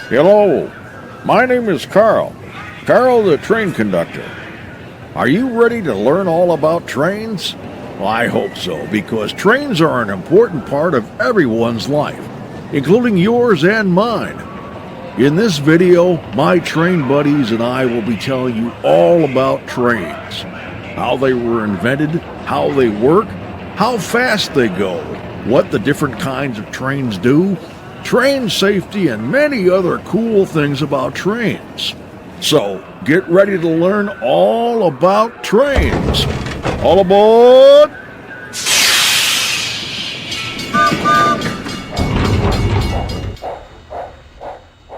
Hello, my name is Carl. Carl the train conductor. Are you ready to learn all about trains? Well, I hope so, because trains are an important part of everyone's life, including yours and mine. In this video, my train buddies and I will be telling you all about trains. How they were invented, how they work, how fast they go, what the different kinds of trains do, train safety, and many other cool things about trains. So, get ready to learn all about trains. All aboard!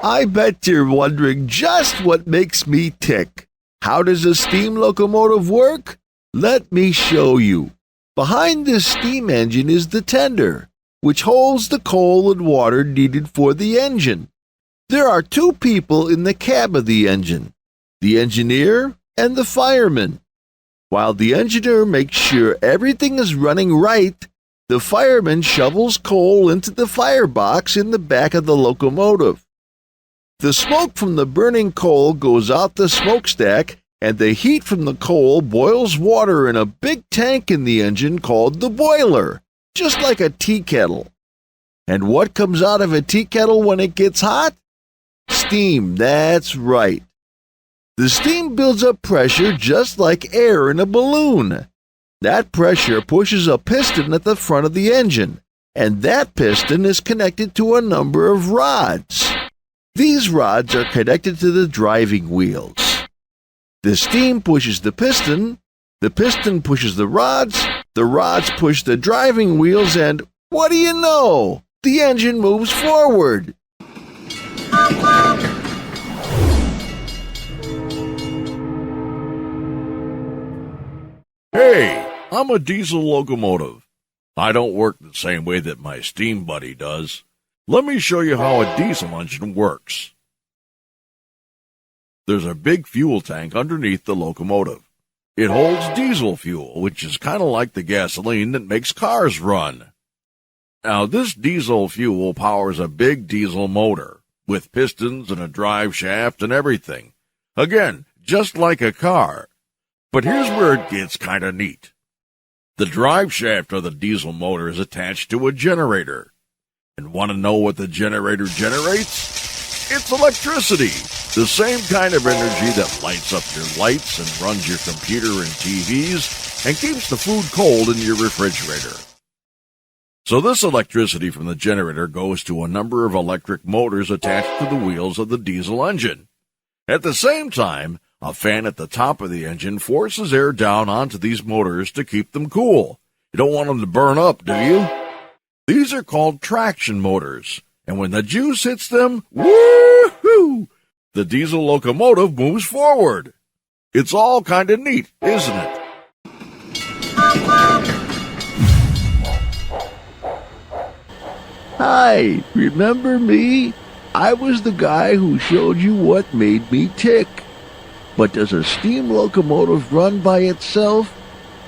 I bet you're wondering just what makes me tick. How does a steam locomotive work? Let me show you. Behind this steam engine is the tender, which holds the coal and water needed for the engine. There are two people in the cab of the engine, the engineer and the fireman. While the engineer makes sure everything is running right, the fireman shovels coal into the firebox in the back of the locomotive. The smoke from the burning coal goes out the smokestack, and the heat from the coal boils water in a big tank in the engine called the boiler, just like a tea kettle. And what comes out of a tea kettle when it gets hot? Steam, that's right. The steam builds up pressure just like air in a balloon. That pressure pushes a piston at the front of the engine, and that piston is connected to a number of rods. These rods are connected to the driving wheels. The steam pushes the piston pushes the rods push the driving wheels, and what do you know? The engine moves forward. Hey, I'm a diesel locomotive. I don't work the same way that my steam buddy does. Let me show you how a diesel engine works. There's a big fuel tank underneath the locomotive. It holds diesel fuel, which is kind of like the gasoline that makes cars run. Now, this diesel fuel powers a big diesel motor, with pistons and a drive shaft and everything. Again, just like a car. But here's where it gets kind of neat. The drive shaft of the diesel motor is attached to a generator. And want to know what the generator generates? It's electricity, the same kind of energy that lights up your lights and runs your computer and TVs and keeps the food cold in your refrigerator. So this electricity from the generator goes to a number of electric motors attached to the wheels of the diesel engine. At the same time, a fan at the top of the engine forces air down onto these motors to keep them cool. You don't want them to burn up, do you? These are called traction motors, and when the juice hits them, woo-hoo, the diesel locomotive moves forward. It's all kind of neat, isn't it? Hi, remember me? I was the guy who showed you what made me tick. But does a steam locomotive run by itself?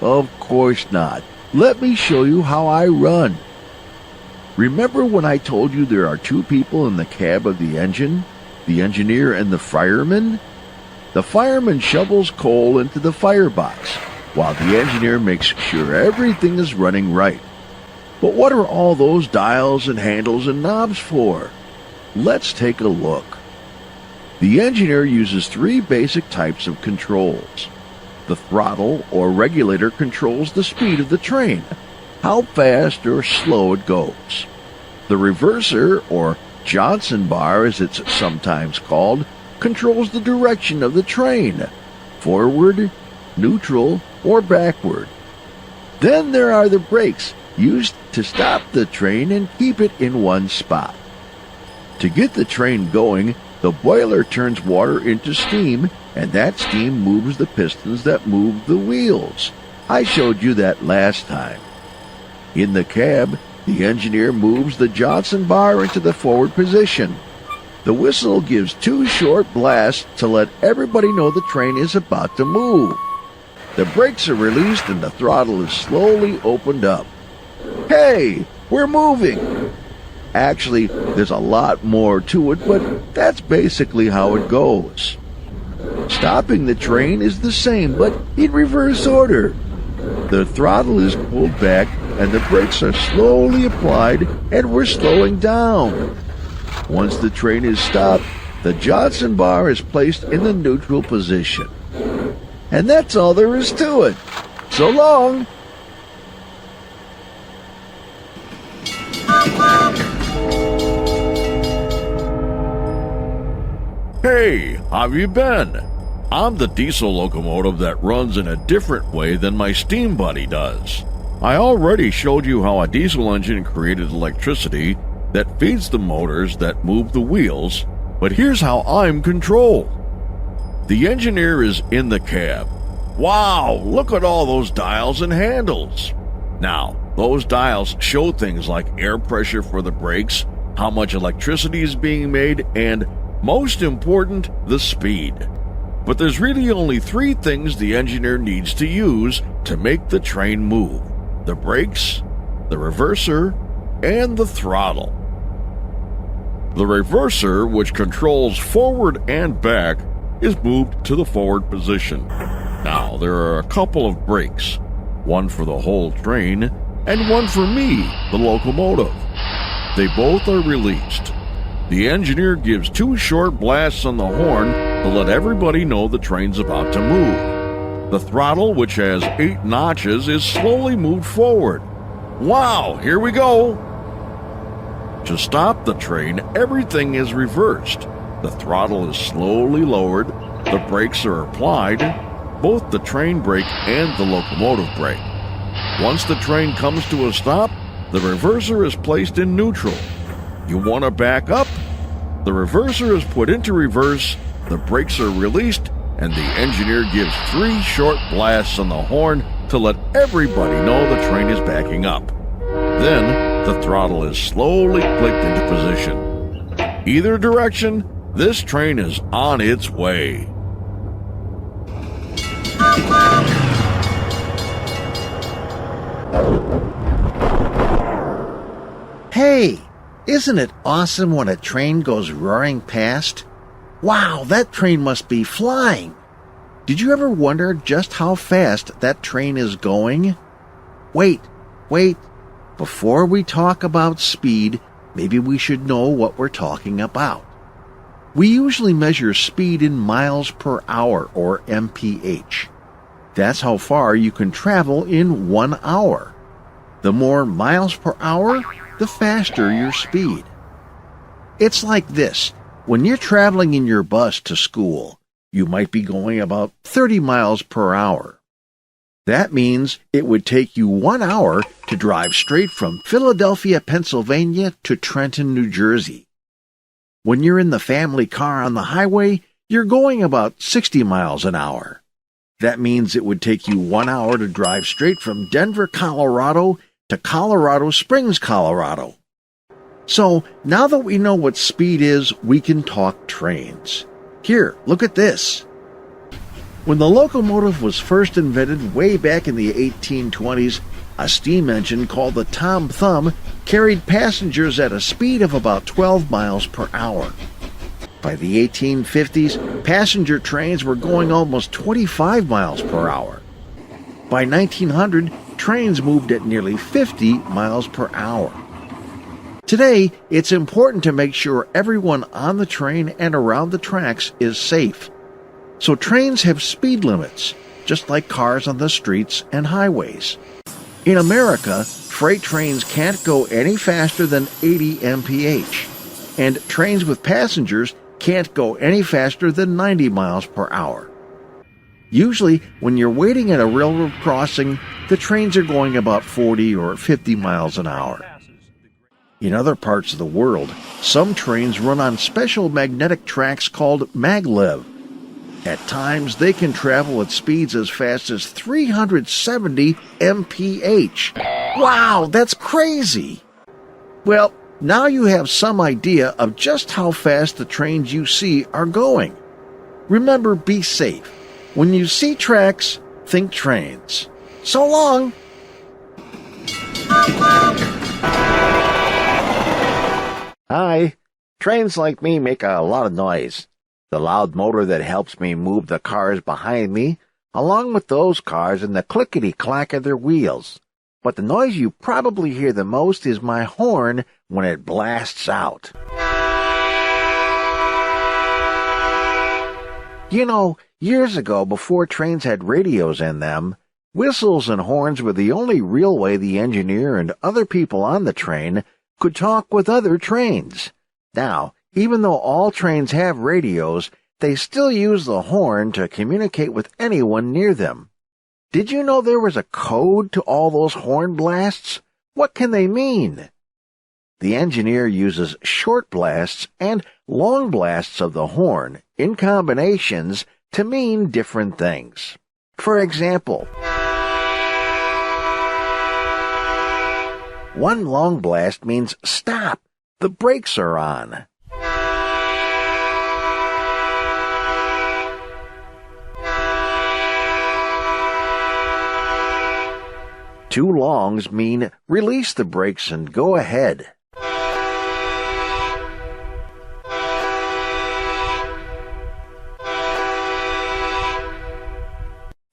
Of course not. Let me show you how I run. Remember when I told you there are two people in the cab of the engine, the engineer and the fireman? The fireman shovels coal into the firebox, while the engineer makes sure everything is running right. But what are all those dials and handles and knobs for? Let's take a look. The engineer uses three basic types of controls. The throttle or regulator controls the speed of the train, how fast or slow it goes. The reverser, or Johnson bar as it's sometimes called, controls the direction of the train, forward, neutral, or backward. Then there are the brakes, used to stop the train and keep it in one spot. To get the train going, the boiler turns water into steam, and that steam moves the pistons that move the wheels. I showed you that last time. In the cab, the engineer moves the Johnson bar into the forward position. The whistle gives two short blasts to let everybody know the train is about to move. The brakes are released and the throttle is slowly opened up. Hey, we're moving! Actually, there's a lot more to it, but that's basically how it goes. Stopping the train is the same, but in reverse order. The throttle is pulled back and the brakes are slowly applied and we're slowing down. Once the train is stopped, the Johnson bar is placed in the neutral position. And that's all there is to it. So long! Hey, how've you been? I'm the diesel locomotive that runs in a different way than my steam buddy does. I already showed you how a diesel engine created electricity that feeds the motors that move the wheels, but here's how I'm controlled. The engineer is in the cab. Wow, look at all those dials and handles. Now, those dials show things like air pressure for the brakes, how much electricity is being made, and, most important, the speed. But there's really only three things the engineer needs to use to make the train move: the brakes, the reverser, and the throttle. The reverser, which controls forward and back, is moved to the forward position. Now, there are a couple of brakes, one for the whole train and one for me, the locomotive. They both are released. The engineer gives 2 short blasts on the horn to let everybody know the train's about to move. The throttle, which has 8 notches, is slowly moved forward. Wow, here we go! To stop the train, everything is reversed. The throttle is slowly lowered, the brakes are applied, both the train brake and the locomotive brake. Once the train comes to a stop, the reverser is placed in neutral. You want to back up? The reverser is put into reverse, the brakes are released, and the engineer gives 3 short blasts on the horn to let everybody know the train is backing up. Then, the throttle is slowly clicked into position. Either direction, this train is on its way. Hey, isn't it awesome when a train goes roaring past? Wow, that train must be flying. Did you ever wonder just how fast that train is going? Wait. Before we talk about speed, maybe we should know what we're talking about. We usually measure speed in miles per hour, or mph. That's how far you can travel in 1 hour. The more miles per hour, the faster your speed. It's like this. When you're traveling in your bus to school, you might be going about 30 miles per hour. That means it would take you 1 hour to drive straight from Philadelphia, Pennsylvania to Trenton, New Jersey. When you're in the family car on the highway, you're going about 60 miles an hour. That means it would take you 1 hour to drive straight from Denver, Colorado to Colorado Springs, Colorado. So, now that we know what speed is, we can talk trains. Here, look at this. When the locomotive was first invented way back in the 1820s, a steam engine called the Tom Thumb carried passengers at a speed of about 12 miles per hour. By the 1850s, passenger trains were going almost 25 miles per hour. By 1900, trains moved at nearly 50 miles per hour. Today, it's important to make sure everyone on the train and around the tracks is safe. So trains have speed limits, just like cars on the streets and highways. In America, freight trains can't go any faster than 80 mph, and trains with passengers can't go any faster than 90 miles per hour. Usually, when you're waiting at a railroad crossing, the trains are going about 40 or 50 miles an hour. In other parts of the world, some trains run on special magnetic tracks called maglev. At times, they can travel at speeds as fast as 370 mph. Wow, that's crazy! Well, now you have some idea of just how fast the trains you see are going. Remember, be safe. When you see tracks, think trains. So long! Hi. Trains like me make a lot of noise. The loud motor that helps me move the cars behind me, along with those cars and the clickety-clack of their wheels. But the noise you probably hear the most is my horn when it blasts out. You know, years ago, before trains had radios in them, whistles and horns were the only real way the engineer and other people on the train could talk with other trains. Now, even though all trains have radios, they still use the horn to communicate with anyone near them. Did you know there was a code to all those horn blasts? What can they mean? The engineer uses short blasts and long blasts of the horn in combinations to mean different things. For example, one long blast means stop, the brakes are on. Two longs mean release the brakes and go ahead.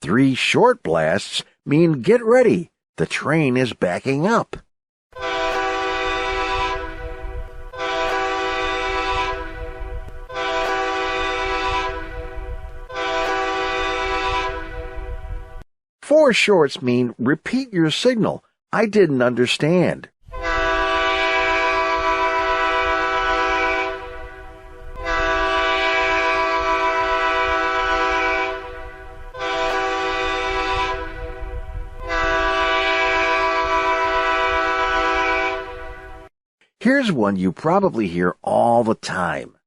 Three short blasts mean get ready, the train is backing up. Four shorts mean repeat your signal. I didn't understand. Here's one you probably hear all the time.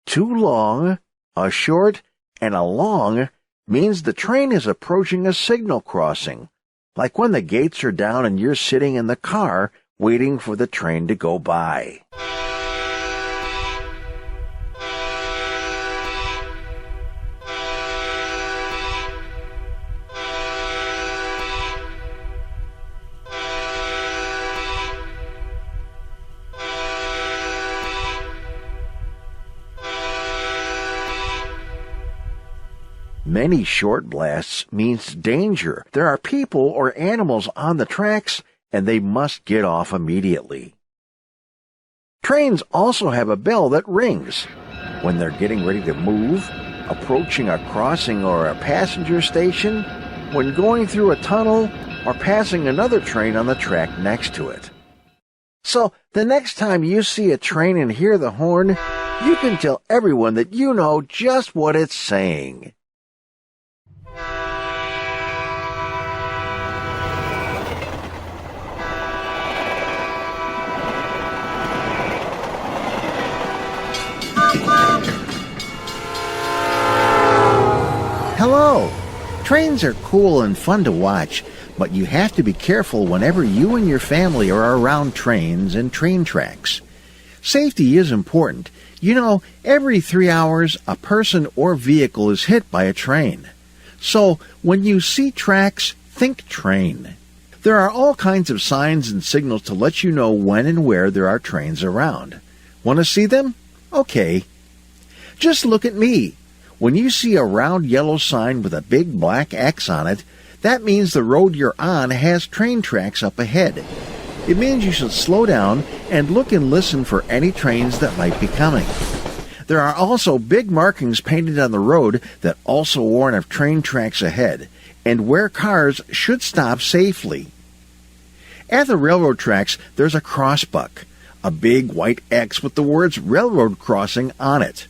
Too long, a short, and a long means the train is approaching a signal crossing, like when the gates are down and you're sitting in the car waiting for the train to go by. Many short blasts means danger. There are people or animals on the tracks, and they must get off immediately. Trains also have a bell that rings when they're getting ready to move, approaching a crossing or a passenger station, when going through a tunnel, or passing another train on the track next to it. So, the next time you see a train and hear the horn, you can tell everyone that you know just what it's saying. Hello! Trains are cool and fun to watch, but you have to be careful whenever you and your family are around trains and train tracks. Safety is important. You know, every 3 hours, a person or vehicle is hit by a train. So, when you see tracks, think train. There are all kinds of signs and signals to let you know when and where there are trains around. Want to see them? Okay. Just look at me. When you see a round yellow sign with a big black X on it, that means the road you're on has train tracks up ahead. It means you should slow down and look and listen for any trains that might be coming. There are also big markings painted on the road that also warn of train tracks ahead and where cars should stop safely. At the railroad tracks, there's a crossbuck, a big white X with the words railroad crossing on it.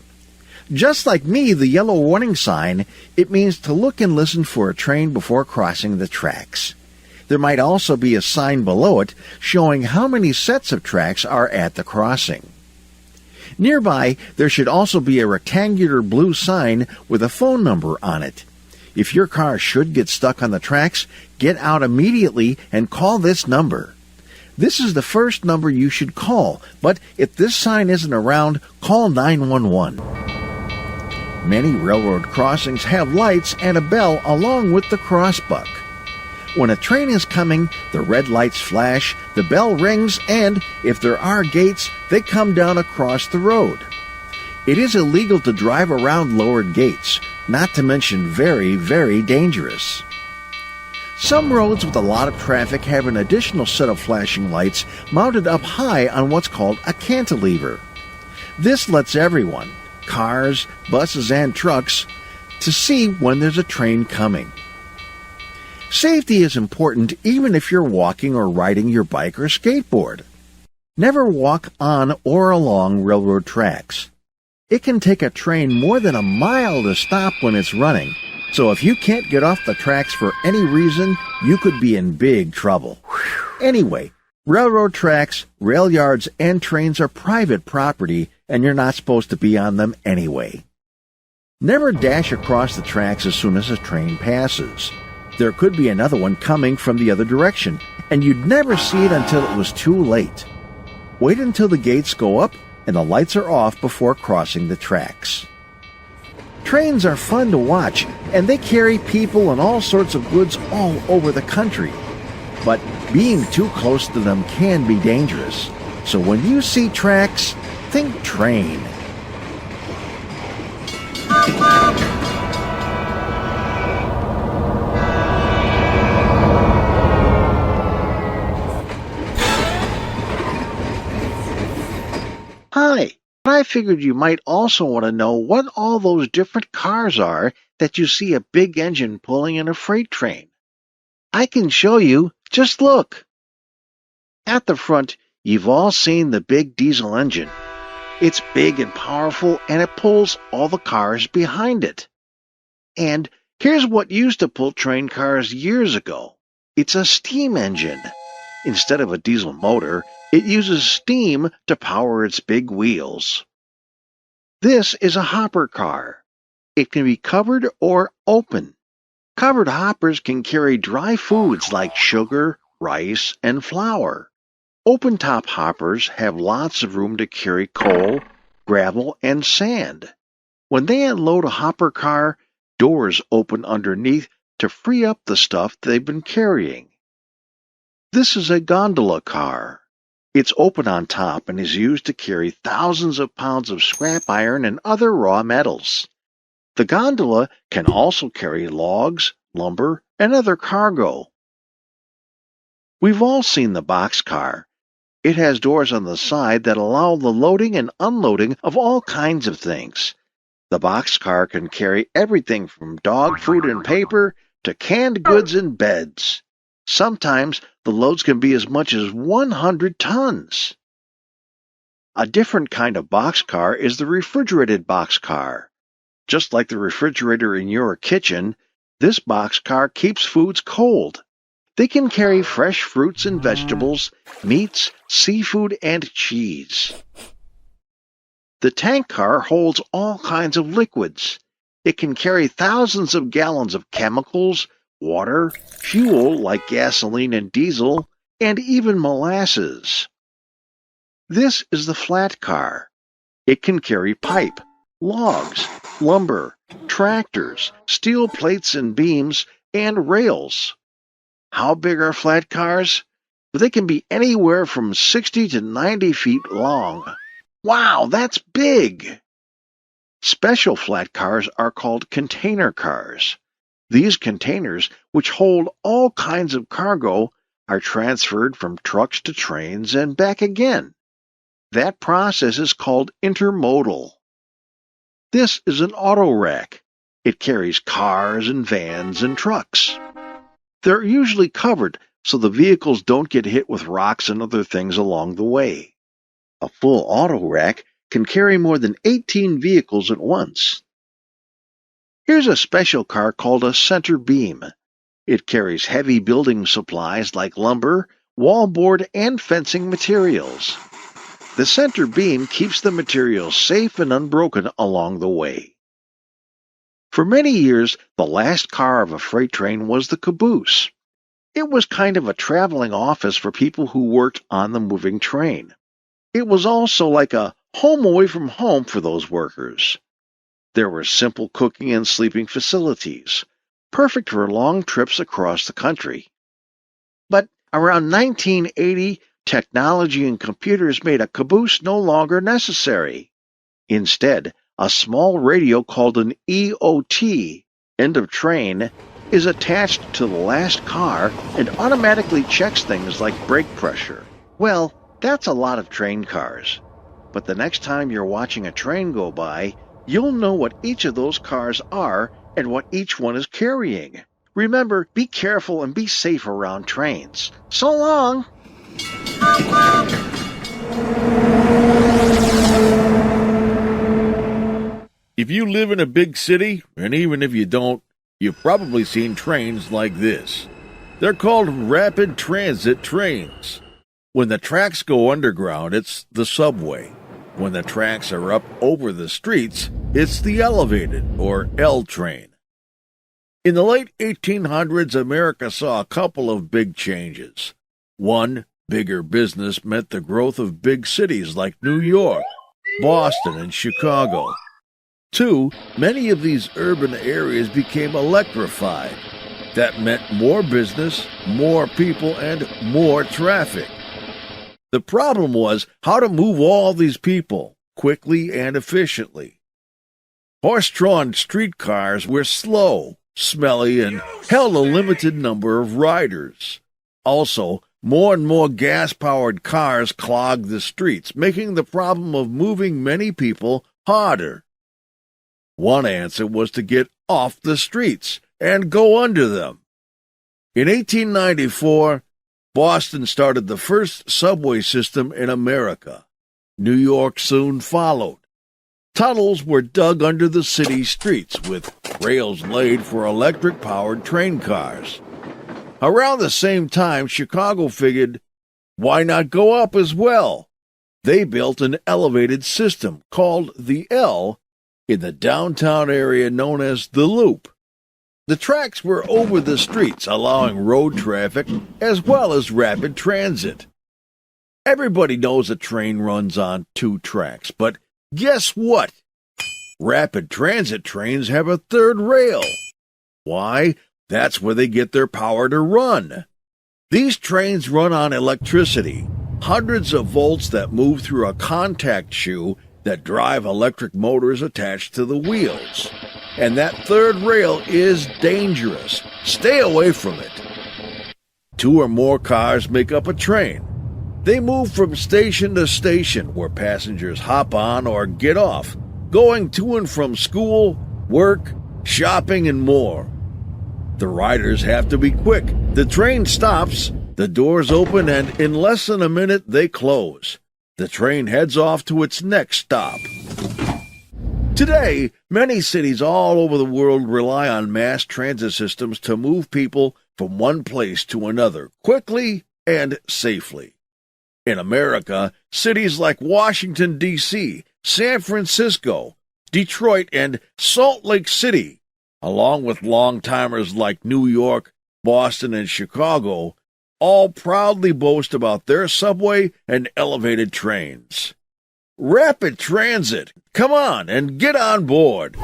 Just like me, the yellow warning sign, it means to look and listen for a train before crossing the tracks. There might also be a sign below it showing how many sets of tracks are at the crossing. Nearby, there should also be a rectangular blue sign with a phone number on it. If your car should get stuck on the tracks, get out immediately and call this number. This is the first number you should call, but if this sign isn't around, call 911. Many railroad crossings have lights and a bell along with the crossbuck. When a train is coming, the red lights flash, the bell rings, and, if there are gates, they come down across the road. It is illegal to drive around lowered gates, not to mention very, very dangerous. Some roads with a lot of traffic have an additional set of flashing lights mounted up high on what's called a cantilever. This lets everyone, cars, buses, and trucks, to see when there's a train coming. Safety is important even if you're walking or riding your bike or skateboard. Never walk on or along railroad tracks. It can take a train more than a mile to stop when it's running, so if you can't get off the tracks for any reason, you could be in big trouble. Anyway, railroad tracks, rail yards, and trains are private property, and you're not supposed to be on them anyway. Never dash across the tracks as soon as a train passes. There could be another one coming from the other direction, and you'd never see it until it was too late. Wait until the gates go up and the lights are off before crossing the tracks. Trains are fun to watch, and they carry people and all sorts of goods all over the country. But being too close to them can be dangerous. So when you see tracks, think train. Hi, I figured you might also want to know what all those different cars are that you see a big engine pulling in a freight train. I can show you. Just look. At the front, you've all seen the big diesel engine. It's big and powerful, and it pulls all the cars behind it. And here's what used to pull train cars years ago. It's a steam engine. Instead of a diesel motor, it uses steam to power its big wheels. This is a hopper car. It can be covered or open. Covered hoppers can carry dry foods like sugar, rice, and flour. Open-top hoppers have lots of room to carry coal, gravel, and sand. When they unload a hopper car, doors open underneath to free up the stuff they've been carrying. This is a gondola car. It's open on top and is used to carry thousands of pounds of scrap iron and other raw metals. The gondola can also carry logs, lumber, and other cargo. We've all seen the boxcar. It has doors on the side that allow the loading and unloading of all kinds of things. The boxcar can carry everything from dog food and paper to canned goods and beds. Sometimes the loads can be as much as 100 tons. A different kind of boxcar is the refrigerated boxcar. Just like the refrigerator in your kitchen, this boxcar keeps foods cold. They can carry fresh fruits and vegetables, meats, seafood, and cheese. The tank car holds all kinds of liquids. It can carry thousands of gallons of chemicals, water, fuel like gasoline and diesel, and even molasses. This is the flat car. It can carry pipe, logs, lumber, tractors, steel plates and beams, and rails. How big are flat cars? They can be anywhere from 60 to 90 feet long. Wow, that's big! Special flat cars are called container cars. These containers, which hold all kinds of cargo, are transferred from trucks to trains and back again. That process is called intermodal. This is an auto rack. It carries cars and vans and trucks. They're usually covered so the vehicles don't get hit with rocks and other things along the way. A full auto rack can carry more than 18 vehicles at once. Here's a special car called a center beam. It carries heavy building supplies like lumber, wallboard, and fencing materials. The center beam keeps the materials safe and unbroken along the way. For many years, the last car of a freight train was the caboose. It was kind of a traveling office for people who worked on the moving train. It was also like a home away from home for those workers. There were simple cooking and sleeping facilities, perfect for long trips across the country. Around 1980, technology and computers made a caboose no longer necessary. Instead, a small radio called an EOT, end of train, is attached to the last car and automatically checks things like brake pressure. Well, that's a lot of train cars. But the next time you're watching a train go by, you'll know what each of those cars are and what each one is carrying. Remember, be careful and be safe around trains. So long! If you live in a big city, and even if you don't, you've probably seen trains like this. They're called rapid transit trains. When the tracks go underground, it's the subway. When the tracks are up over the streets, it's the elevated, or L train. In the late 1800s, America saw a couple of big changes. One, bigger business meant the growth of big cities like New York, Boston, and Chicago. Two, many of these urban areas became electrified. That meant more business, more people, and more traffic. The problem was how to move all these people quickly and efficiently. Horse-drawn streetcars were slow, smelly, and held a limited number of riders. Also, more and more gas-powered cars clogged the streets, making the problem of moving many people harder. One answer was to get off the streets and go under them. In 1894, Boston started the first subway system in America. New York soon followed. Tunnels were dug under the city streets with rails laid for electric-powered train cars. Around the same time, Chicago figured, why not go up as well? They built an elevated system called the L in the downtown area known as the Loop. The tracks were over the streets, allowing road traffic as well as rapid transit. Everybody knows a train runs on two tracks, but guess what? Rapid transit trains have a third rail. Why? That's where they get their power to run. These trains run on electricity, hundreds of volts that move through a contact shoe that drive electric motors attached to the wheels. And that third rail is dangerous. Stay away from it. Two or more cars make up a train. They move from station to station where passengers hop on or get off, going to and from school, work, shopping, and more. The riders have to be quick. The train stops, the doors open, and in less than a minute they close. The train heads off to its next stop. Today, many cities all over the world rely on mass transit systems to move people from one place to another quickly and safely. In America, cities like Washington, D.C., San Francisco, Detroit, and Salt Lake City, along with long-timers like New York, Boston, and Chicago, all proudly boast about their subway and elevated trains. Rapid transit, come on and get on board.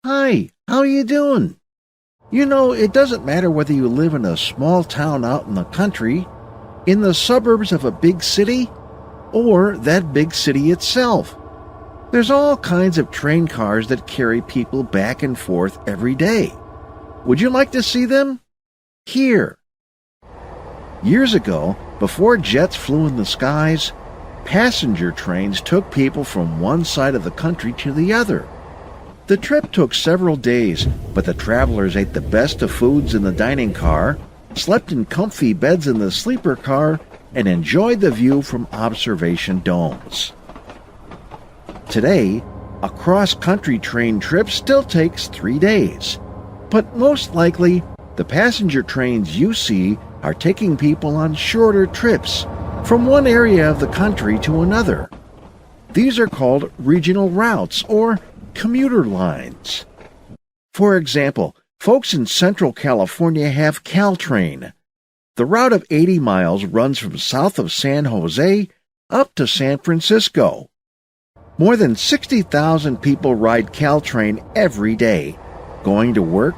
Hi, how are you doing? You know, it doesn't matter whether you live in a small town out in the country, in the suburbs of a big city, or that big city itself. There's all kinds of train cars that carry people back and forth every day. Would you like to see them? Here. Years ago, before jets flew in the skies, passenger trains took people from one side of the country to the other. The trip took several days, but the travelers ate the best of foods in the dining car, slept in comfy beds in the sleeper car, and enjoyed the view from observation domes. Today, a cross-country train trip still takes 3 days, but most likely, the passenger trains you see are taking people on shorter trips from one area of the country to another. These are called regional routes or commuter lines. For example, folks in Central California have Caltrain. The route of 80 miles runs from south of San Jose up to San Francisco. More than 60,000 people ride Caltrain every day, going to work,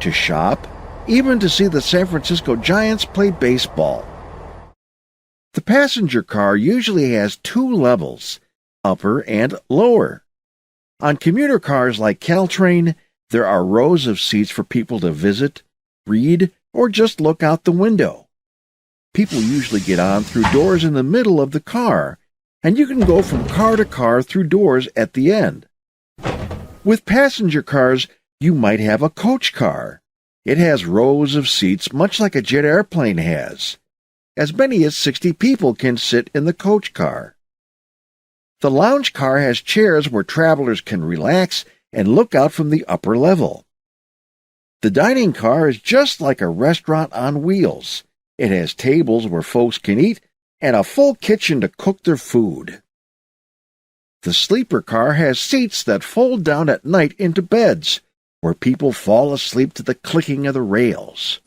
to shop, even to see the San Francisco Giants play baseball. The passenger car usually has two levels, upper and lower. On commuter cars like Caltrain, there are rows of seats for people to visit, read, or just look out the window. People usually get on through doors in the middle of the car, and you can go from car to car through doors at the end. With passenger cars, you might have a coach car. It has rows of seats much like a jet airplane has. As many as 60 people can sit in the coach car. The lounge car has chairs where travelers can relax and look out from the upper level. The dining car is just like a restaurant on wheels. It has tables where folks can eat and a full kitchen to cook their food. The sleeper car has seats that fold down at night into beds, where people fall asleep to the clicking of the rails.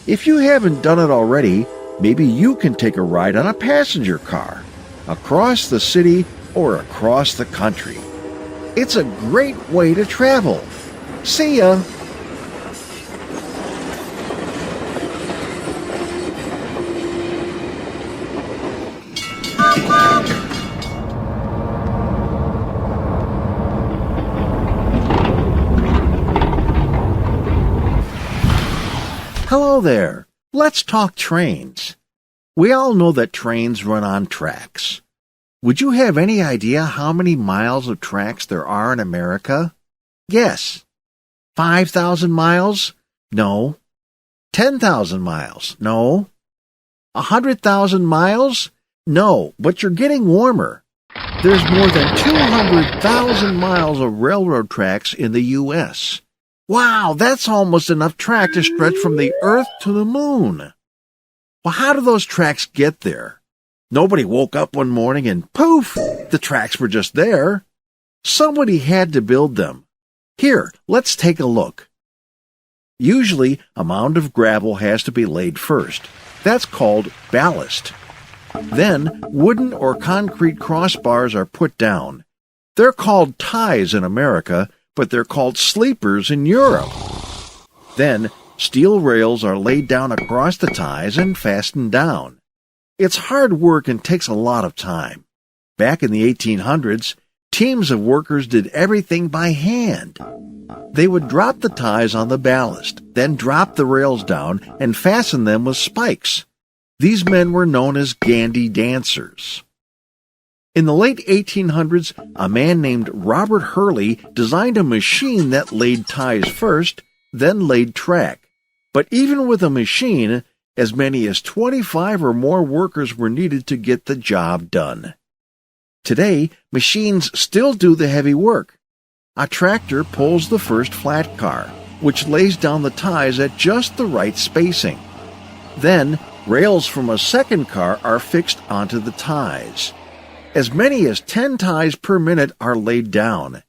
If you haven't done it already, maybe you can take a ride on a passenger car, across the city or across the country. It's a great way to travel. See ya! Hello there. Let's talk trains. We all know that trains run on tracks. Would you have any idea how many miles of tracks there are in America? Guess. 5,000 miles? No. 10,000 miles? No. 100,000 miles? No, but you're getting warmer. There's more than 200,000 miles of railroad tracks in the U.S. Wow, that's almost enough track to stretch from the Earth to the moon. Well, how do those tracks get there? Nobody woke up one morning and poof, the tracks were just there. Somebody had to build them. Here, let's take a look. Usually, a mound of gravel has to be laid first. That's called ballast. Then, wooden or concrete crossbars are put down. They're called ties in America, but they're called sleepers in Europe. Then, steel rails are laid down across the ties and fastened down. It's hard work and takes a lot of time. Back in the 1800s, teams of workers did everything by hand. They would drop the ties on the ballast, then drop the rails down and fasten them with spikes. These men were known as gandy dancers. In the late 1800s, a man named Robert Hurley designed a machine that laid ties first, then laid track. But even with a machine, as many as 25 or more workers were needed to get the job done. Today, machines still do the heavy work. A tractor pulls the first flat car, which lays down the ties at just the right spacing. Then, rails from a second car are fixed onto the ties. As many as 10 ties per minute are laid down,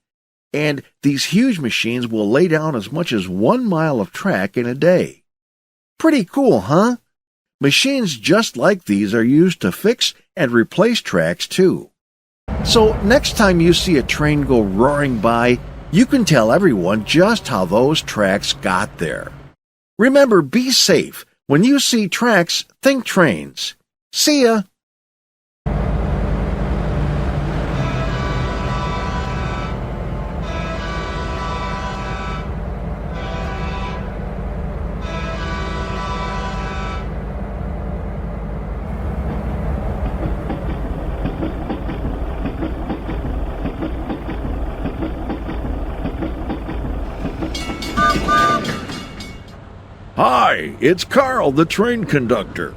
and these huge machines will lay down as much as 1 mile of track in a day. Pretty cool, huh? Machines just like these are used to fix and replace tracks too. So next time you see a train go roaring by, you can tell everyone just how those tracks got there. Remember, be safe. When you see tracks, think trains. See ya! Hi, it's Carl, the train conductor.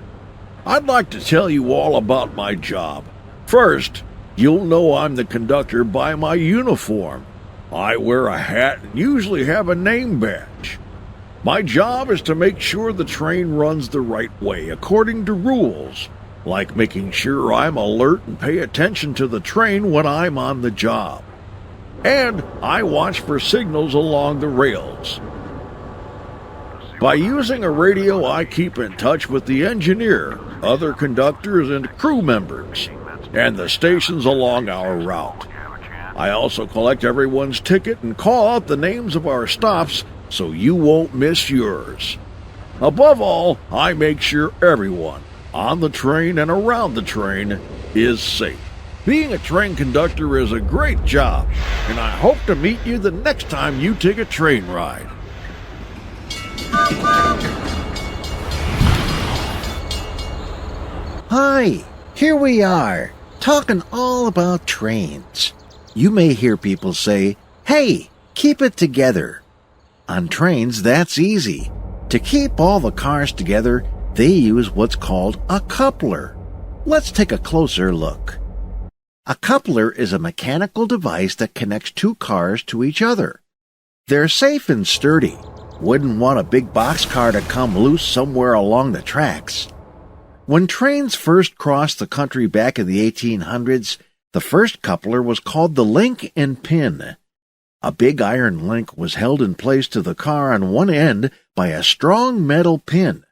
I'd like to tell you all about my job. First, you'll know I'm the conductor by my uniform. I wear a hat and usually have a name badge. My job is to make sure the train runs the right way according to rules, like making sure I'm alert and pay attention to the train when I'm on the job. And I watch for signals along the rails. By using a radio, I keep in touch with the engineer, other conductors, and crew members, and the stations along our route. I also collect everyone's ticket and call out the names of our stops so you won't miss yours. Above all, I make sure everyone on the train and around the train is safe. Being a train conductor is a great job, and I hope to meet you the next time you take a train ride. Hi, here we are, talking all about trains. You may hear people say, "Hey, keep it together." On trains, that's easy. To keep all the cars together, they use what's called a coupler. Let's take a closer look. A coupler is a mechanical device that connects two cars to each other. They're safe and sturdy. Wouldn't want a big boxcar to come loose somewhere along the tracks. When trains first crossed the country back in the 1800s, the first coupler was called the link and pin. A big iron link was held in place to the car on one end by a strong metal pin.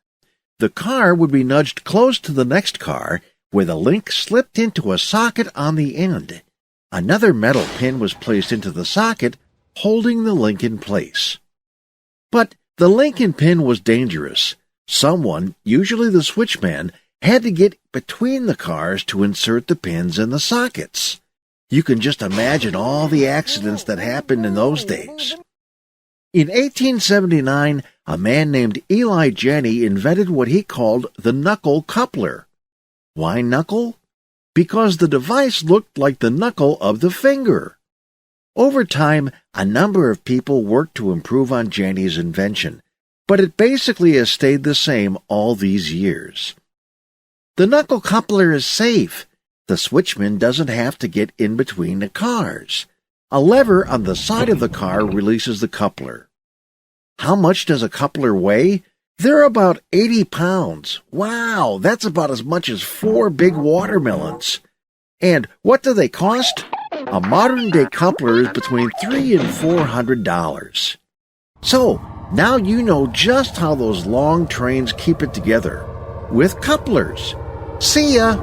The car would be nudged close to the next car, where the link slipped into a socket on the end. Another metal pin was placed into the socket, holding the link in place. But the link and pin was dangerous. Someone, usually the switchman, had to get between the cars to insert the pins in the sockets. You can just imagine all the accidents that happened in those days. In 1879, a man named Eli Janney invented what he called the knuckle coupler. Why knuckle? Because the device looked like the knuckle of the finger. Over time, a number of people worked to improve on Janney's invention, but it basically has stayed the same all these years. The knuckle coupler is safe. The switchman doesn't have to get in between the cars. A lever on the side of the car releases the coupler. How much does a coupler weigh? They're about 80 pounds. Wow, that's about as much as 4 big watermelons. And what do they cost? A modern-day coupler is between $300 and $400. So, now you know just how those long trains keep it together. With couplers. See ya!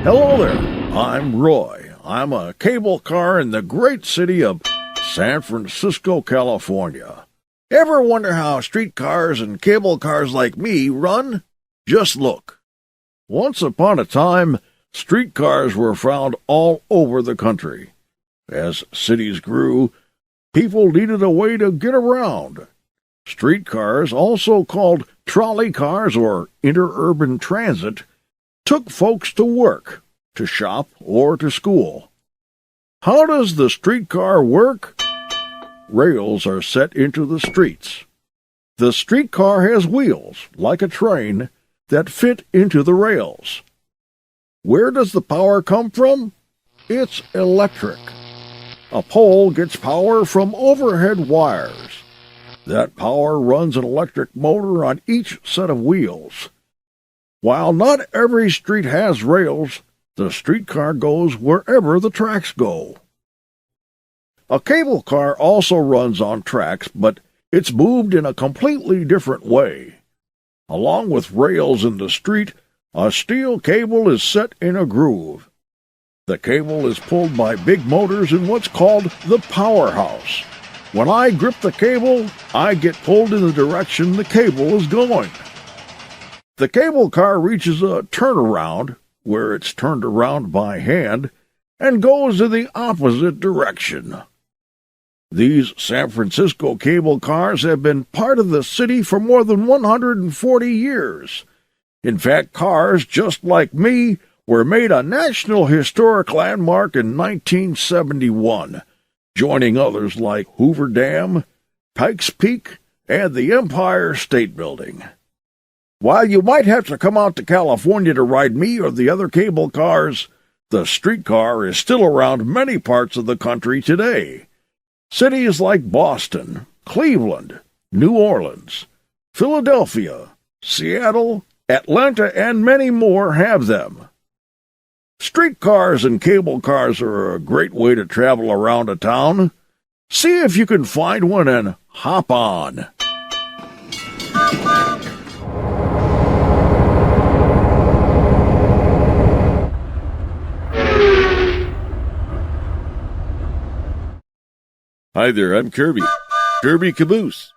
Hello there, I'm Roy. I'm a cable car in the great city of San Francisco, California. Ever wonder how streetcars and cable cars like me run? Just look. Once upon a time, streetcars were found all over the country. As cities grew, people needed a way to get around. Streetcars, also called trolley cars or interurban transit, took folks to work, to shop, or to school. How does the streetcar work? Rails are set into the streets. The streetcar has wheels, like a train, that fit into the rails. Where does the power come from? It's electric. A pole gets power from overhead wires. That power runs an electric motor on each set of wheels. While not every street has rails, the streetcar goes wherever the tracks go. A cable car also runs on tracks, but it's moved in a completely different way. Along with rails in the street, a steel cable is set in a groove. The cable is pulled by big motors in what's called the powerhouse. When I grip the cable, I get pulled in the direction the cable is going. The cable car reaches a turnaround, where it's turned around by hand, and goes in the opposite direction. These San Francisco cable cars have been part of the city for more than 140 years. In fact, cars just like me were made a National Historic Landmark in 1971, joining others like Hoover Dam, Pikes Peak, and the Empire State Building. While you might have to come out to California to ride me or the other cable cars, the streetcar is still around many parts of the country today. Cities like Boston, Cleveland, New Orleans, Philadelphia, Seattle, Atlanta, and many more have them. Streetcars and cable cars are a great way to travel around a town. See if you can find one and hop on. Hi there, I'm Kirby. Kirby Caboose.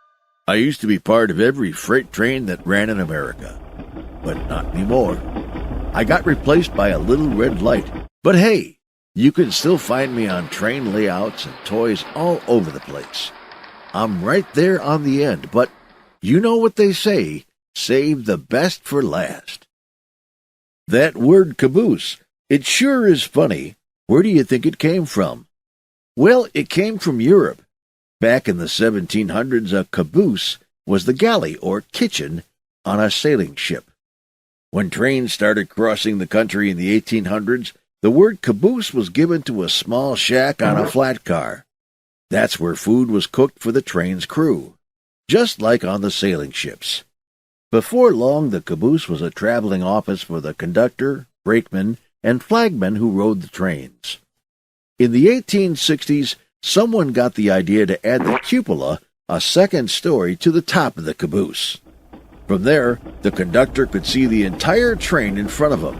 I used to be part of every freight train that ran in America, but not anymore. I got replaced by a little red light. But hey, you can still find me on train layouts and toys all over the place. I'm right there on the end, but you know what they say, save the best for last. That word caboose, it sure is funny. Where do you think it came from? Well, it came from Europe. Back in the 1700s, a caboose was the galley or kitchen on a sailing ship. When trains started crossing the country in the 1800s, the word caboose was given to a small shack on a flat car. That's where food was cooked for the train's crew, just like on the sailing ships. Before long, the caboose was a traveling office for the conductor, brakeman, and flagman who rode the trains. In the 1860s, someone got the idea to add the cupola, a second story, to the top of the caboose. From there, the conductor could see the entire train in front of him.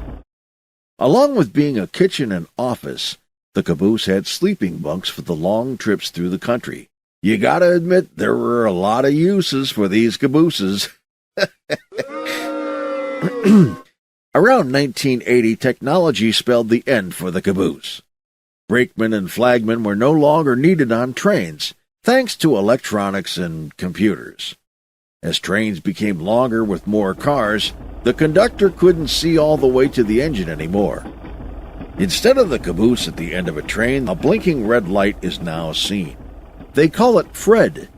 Along with being a kitchen and office, the caboose had sleeping bunks for the long trips through the country. You gotta admit, there were a lot of uses for these cabooses. Around 1980, technology spelled the end for the caboose. Brakemen and flagmen were no longer needed on trains, thanks to electronics and computers. As trains became longer with more cars, the conductor couldn't see all the way to the engine anymore. Instead of the caboose at the end of a train, a blinking red light is now seen. They call it FRED,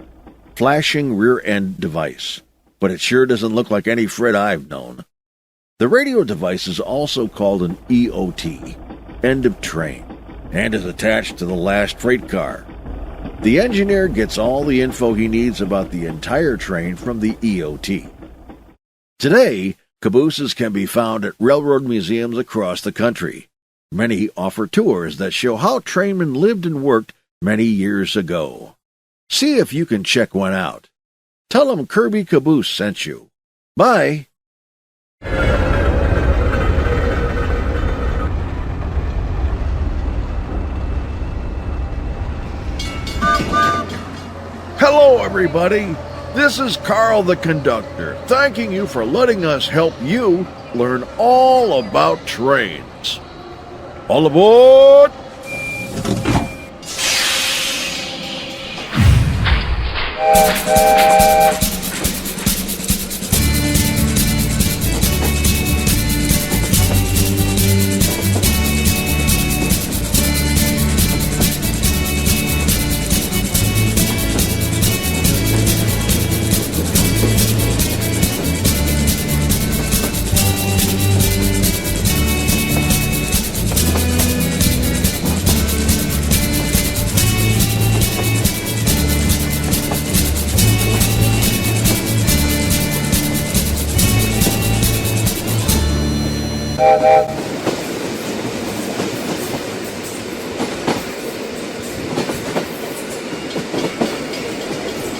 Flashing Rear End Device, but it sure doesn't look like any FRED I've known. The radio device is also called an EOT, End of Train, and is attached to the last freight car. The engineer gets all the info he needs about the entire train from the EOT. Today, cabooses can be found at railroad museums across the country. Many offer tours that show how trainmen lived and worked many years ago. See if you can check one out. Tell them Kirby Caboose sent you. Bye! Hello, everybody. This is Carl the Conductor, thanking you for letting us help you learn all about trains. All aboard!